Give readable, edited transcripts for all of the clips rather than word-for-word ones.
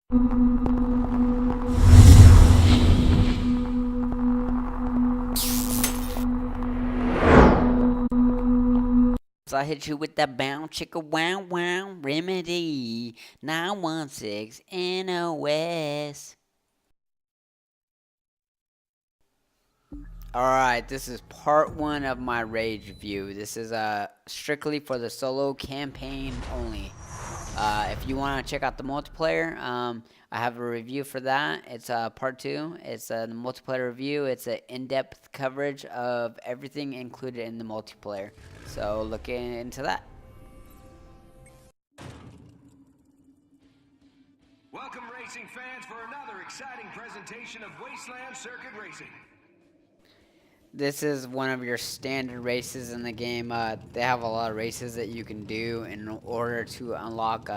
So I hit you with that bound chicka wow wow remedy 916 NOS. Alright, this is part one of my rage review. This is strictly for the solo campaign only. If you want to check out the multiplayer, I have a review for that. It's part two. It's the multiplayer review. It's an in-depth coverage of everything included in the multiplayer. So look into that. Welcome, racing fans, for another exciting presentation of Wasteland Circuit Racing. This is one of your standard races in the game. They have a lot of races that you can do in order to unlock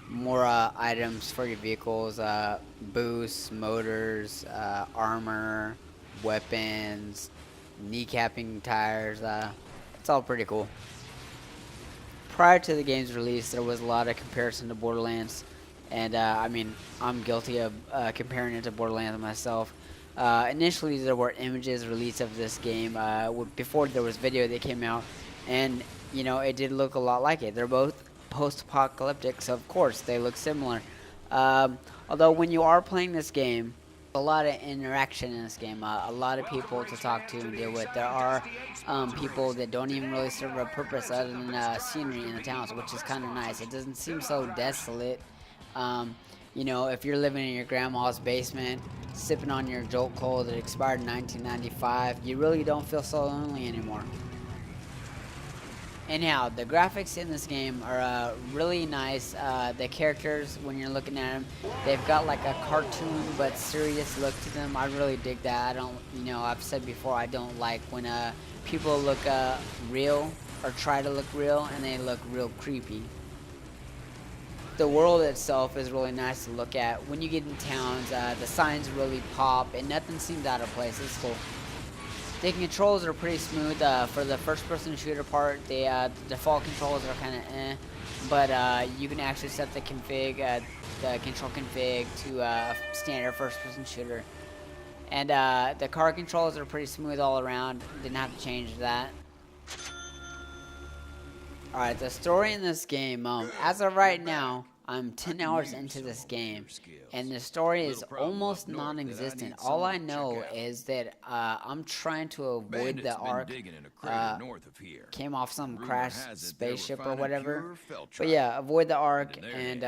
more items for your vehicles, boosts, motors, armor, weapons, kneecapping tires. It's all pretty cool. Prior to the game's release, there was a lot of comparison to Borderlands, and I mean, I'm guilty of comparing it to Borderlands myself. Initially, there were images released of this game before there was video that came out, and you know, it did look a lot like it. They're both post-apocalyptic, so of course they look similar. Although when you are playing this game, a lot of interaction in this game, a lot of people to talk to and deal with. There are people that don't even really serve a purpose other than scenery in the towns, which is kind of nice. It doesn't seem so desolate. You know, if you're living in your grandma's basement, sipping on your Jolt Cola that expired in 1995, you really don't feel so lonely anymore. Anyhow, the graphics in this game are really nice. The characters, when you're looking at them, they've got like a cartoon but serious look to them. I really dig that. I don't, you know, I've said before, I don't like when people look real or try to look real and they look real creepy. The world itself is really nice to look at. When you get in towns, the signs really pop and nothing seems out of place. It's cool. The controls are pretty smooth. For the first-person shooter part, the default controls are kind of but you can actually set the control config to standard first-person shooter. And the car controls are pretty smooth all around. Didn't have to change that. Alright, the story in this game, as of right now, I'm 10 hours into this game, and the story is almost non-existent. All I know is that I'm trying to avoid the Ark. Came off some crashed spaceship or whatever. But yeah, avoid the Ark, and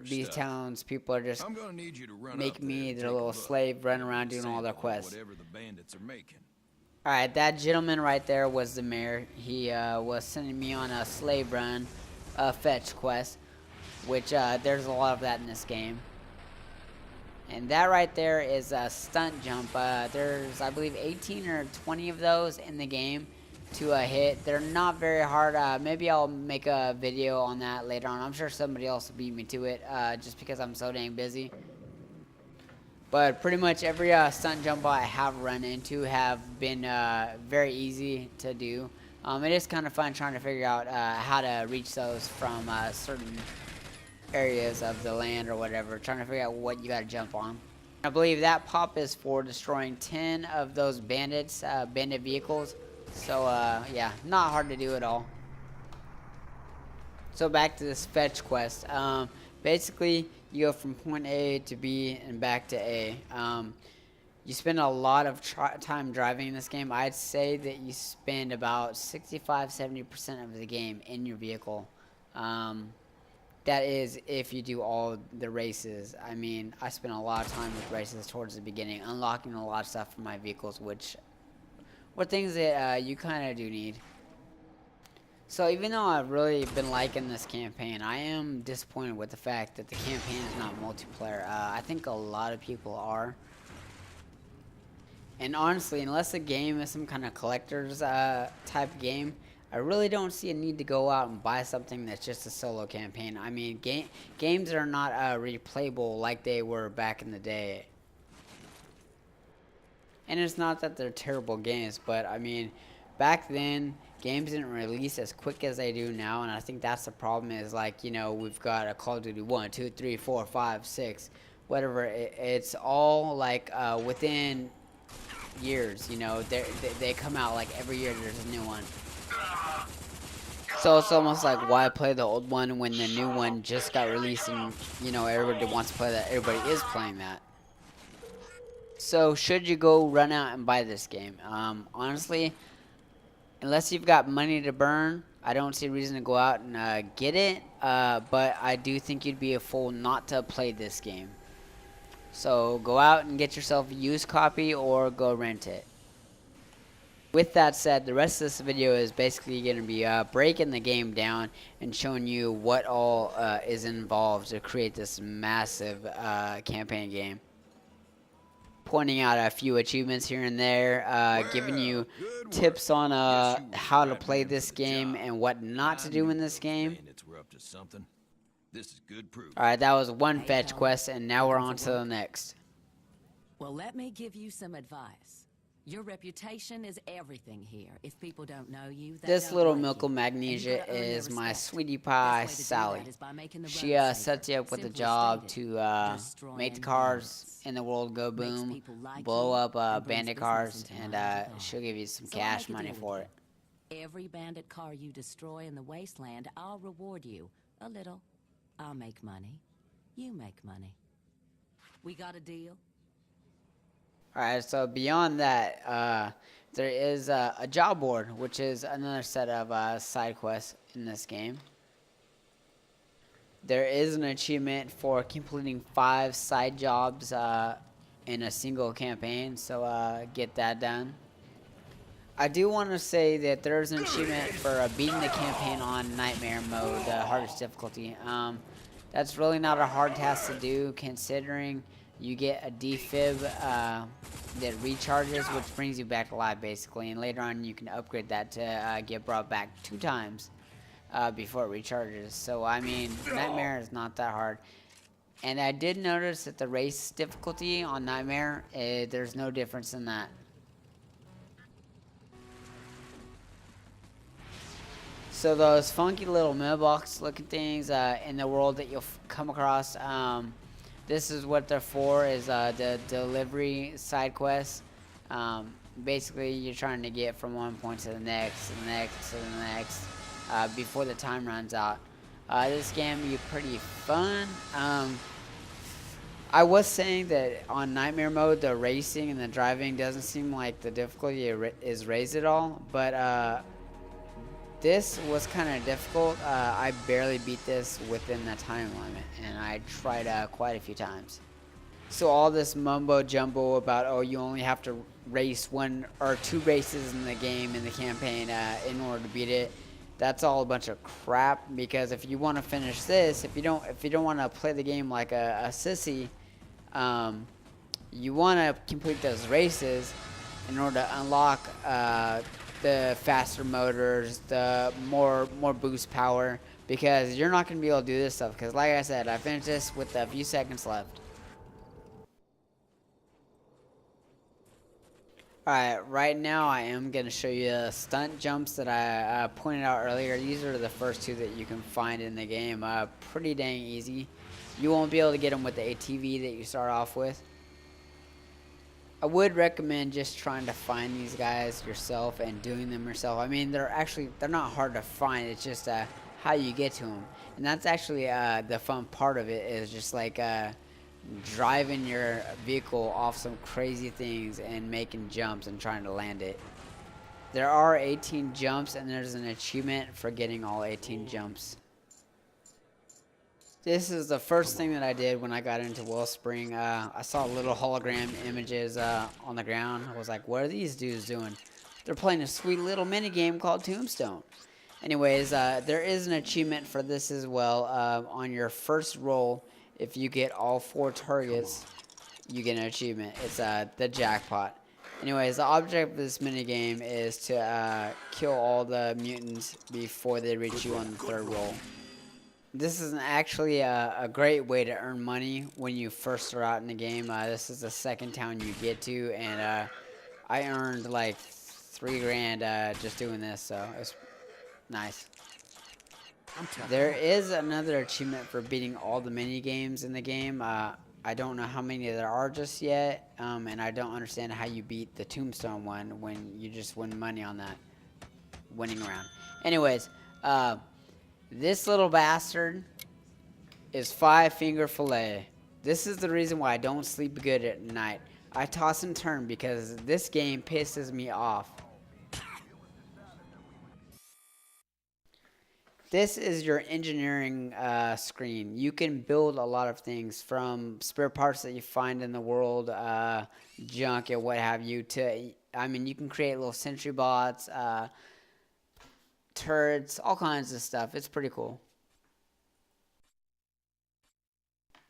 these towns, people are just making me their little slave, running around doing all their quests. Alright, that gentleman right there was the mayor. He was sending me on a slave run, fetch quest, which there's a lot of that in this game. And that right there is a stunt jump. There's, I believe, 18 or 20 of those in the game to hit. They're not very hard. Maybe I'll make a video on that later on. I'm sure somebody else will beat me to it just because I'm so dang busy. But pretty much every stunt jump I have run into have been very easy to do. It is kind of fun trying to figure out how to reach those from certain areas of the land or whatever, trying to figure out what you got to jump on. I believe that pop is for destroying 10 of those bandit vehicles. So yeah, not hard to do at all. So back to this fetch quest. Basically, you go from point A to B and back to A. You spend a lot of time driving in this game. I'd say that you spend about 65–70% of the game in your vehicle. That is if you do all the races. I mean, I spent a lot of time with races towards the beginning, unlocking a lot of stuff for my vehicles, which were things that you kind of do need. So even though I've really been liking this campaign, I am disappointed with the fact that the campaign is not multiplayer. I think a lot of people are. And honestly, unless the game is some kind of collector's type game, I really don't see a need to go out and buy something that's just a solo campaign. I mean, games are not replayable like they were back in the day. And it's not that they're terrible games, but I mean, back then, games didn't release as quick as they do now, and I think that's the problem. Is like, you know, we've got a Call of Duty 1, 2, 3, 4, 5, 6, whatever. It's all like within years. You know, they come out like every year. There's a new one. So it's almost like, why play the old one when the new one just got released and, you know, everybody wants to play that. Everybody is playing that. So should you go run out and buy this game? Honestly, unless you've got money to burn, I don't see a reason to go out and get it. But I do think you'd be a fool not to play this game. So go out and get yourself a used copy or go rent it. With that said, the rest of this video is basically going to be breaking the game down and showing you what all is involved to create this massive campaign game. Pointing out a few achievements here and there, giving you tips on how to play this game and what not to do in this game. Alright, that was one fetch quest, and now we're on to the next. Well, let me give you some advice. Your reputation is everything here. If people don't know you, this little Milko Magnesia is my sweetie pie, Sally. She sets you up with a job to make the cars in the world go boom, blow up bandit cars, and she'll give you some cash money for it. Every bandit car you destroy in the wasteland, I'll reward you a little. I'll make money. You make money. We got a deal? Alright, so beyond that, there is a job board, which is another set of side quests in this game. There is an achievement for completing 5 side jobs in a single campaign, so get that done. I do want to say that there's an achievement for beating the campaign on Nightmare mode, hardest difficulty. That's really not a hard task to do, considering you get a defib that recharges, which brings you back alive basically, and later on you can upgrade that to get brought back 2 times before it recharges. So I mean, Nightmare is not that hard. And I did notice that the race difficulty on Nightmare, there's no difference in that. So those funky little mailbox looking things in the world that you'll come across, this is what they're for, is the delivery side quests. Basically, you're trying to get from one point to the next, to the next, to the next, before the time runs out. This game can be pretty fun. I was saying that on Nightmare mode, the racing and the driving doesn't seem like the difficulty is raised at all, but this was kind of difficult. I barely beat this within the time limit, and I tried quite a few times. So all this mumbo jumbo about, oh, you only have to race 1 or 2 races in the game, in the campaign, in order to beat it, that's all a bunch of crap. Because if you want to finish this, if you don't want to play the game like a sissy, you want to complete those races in order to unlock the faster motors, the more boost power, because you're not going to be able to do this stuff, because like I said, I finished this with a few seconds left. Alright, right now I am going to show you the stunt jumps that I pointed out earlier. These are the first 2 that you can find in the game. Pretty dang easy. You won't be able to get them with the ATV that you start off with. I would recommend just trying to find these guys yourself and doing them yourself. I mean, they're not hard to find. It's just how you get to them. And that's actually the fun part of it, is just like driving your vehicle off some crazy things and making jumps and trying to land it. There are 18 jumps, and there's an achievement for getting all 18 jumps. This is the first thing that I did when I got into Wellspring. I saw little hologram images on the ground. I was like, what are these dudes doing? They're playing a sweet little mini game called Tombstone. Anyways, there is an achievement for this as well. On your first roll, if you get all 4 targets, you get an achievement. It's the jackpot. Anyways, the object of this mini game is to kill all the mutants before they reach you on the 3rd roll. This is actually a great way to earn money when you first start out in the game. This is the 2nd town you get to, and I earned like 3 grand just doing this, so it's nice. I'm tough. There is another achievement for beating all the mini games in the game. I don't know how many there are just yet, and I don't understand how you beat the tombstone one when you just win money on that winning round. Anyways, this little bastard is 5-finger fillet. This is the reason why I don't sleep good at night. I toss and turn because this game pisses me off. This is your engineering screen. You can build a lot of things from spare parts that you find in the world, junk and what have you, to, I mean, you can create little sentry bots, turrets, all kinds of stuff. It's pretty cool.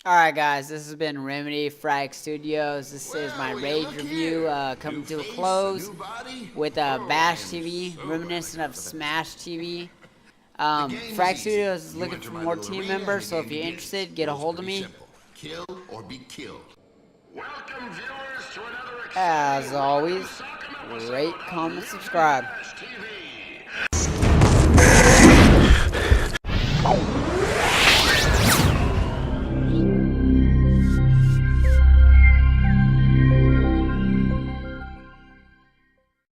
Alright guys, this has been Remedy Frag Studios. This is my raid review coming to a close with Bash TV, reminiscent of Smash TV. Frag Studios is looking for more team members, so if you're interested, get a hold of me. Kill or be killed. Welcome, viewers, to another As exciting always, Soccer rate, comment, subscribe. Bash TV.